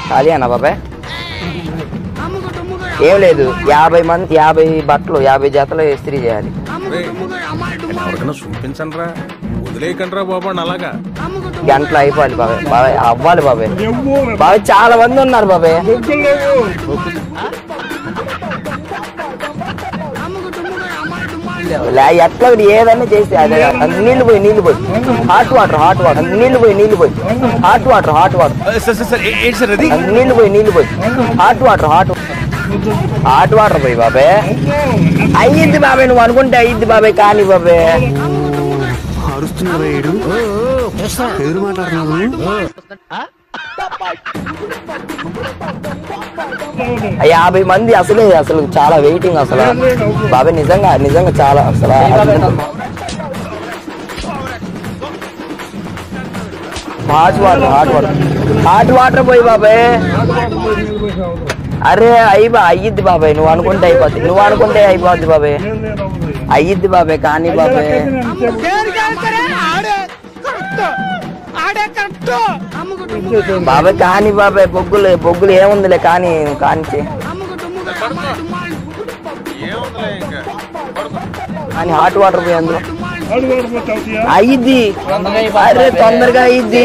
ఖాళీ అన్న బాబాయ్ ఏం లేదు 50 బట్టలు 50 జతలు ఇస్త్రీ చేయాలి చూపించండి రా వదిలేయకండి రా బాబా అలాగా గంటలు అయిపోవాలి బాబాయ్ బాబాయ్ అవ్వాలి బాబాయ్ బాబాయ్ చాలా మంది ఉన్నారు బాబాయ్ ఎట్లా ఏదన్నా చేసి అదే నీళ్ళు పోయి హాట్ వాటర్ నీళ్ళు పోయి హాట్ వాటర్ నీళ్ళు పోయి హాట్ వాటర్ పోయి బాబాయ్ అయ్యిద్ది బాబాయ్ నువ్వు అనుకుంటే అయ్యిద్ది బాబాయ్ కానీ బాబాయ్ అరుస్తున్నాడు 50 మంది అసలు చాలా వెయిటింగ్ అసలు బాబాయ్ నిజంగా చాలా అసలు హాట్ వాటర్ పోయి బాబాయ్ అరే అయ్యిద్ది బాబాయ్ నువ్వు అనుకుంటే అయిపోద్ది బాబాయ్ అయ్యిద్ది బాబాయ్ కానీ బాబాయ్ బాబాయ్ కానీ బాబాయ్ బొగ్గులు ఏముందిలే కానీ కానీ హాట్ వాటర్ పోయి అందులో అయ్యిద్ది అరే తొందరగా అయ్యిద్ది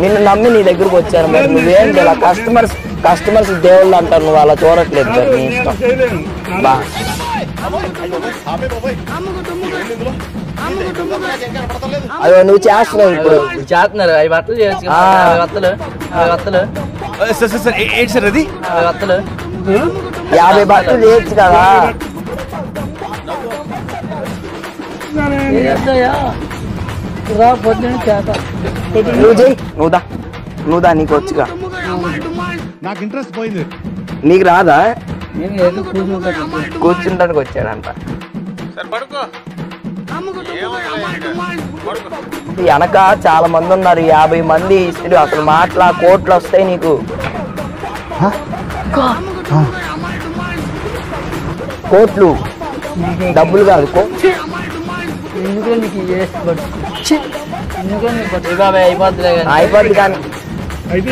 నిన్ను నమ్మి నీ దగ్గరకు వచ్చారు మరి నువ్వేంటి ఇలా కస్టమర్స్ దేవుళ్ళు అంటారు నువ్వు అలా చూడట్లేదు మరి నీ ఇష్టం బా అదో నువ్వు చేస్తున్నావు ఇప్పుడు చేస్తున్నారు 5 బట్టలు చేయొచ్చు 50 బట్టలు చేయొచ్చు కదా నువ్వు చెయ్యి నువ్వు దా నీకు వచ్చుగా నాకు ఇంట్రెస్ట్ పోయింది నీకు రాదా కూర్చుంటానికి వచ్చాడంట వెనక చాలా మంది ఉన్నారు 50 మంది ఇస్తారు అసలు కోట్లు వస్తాయి నీకు కోట్లు డబ్బులు కాదు అయిపోద్ది కానీ అయితే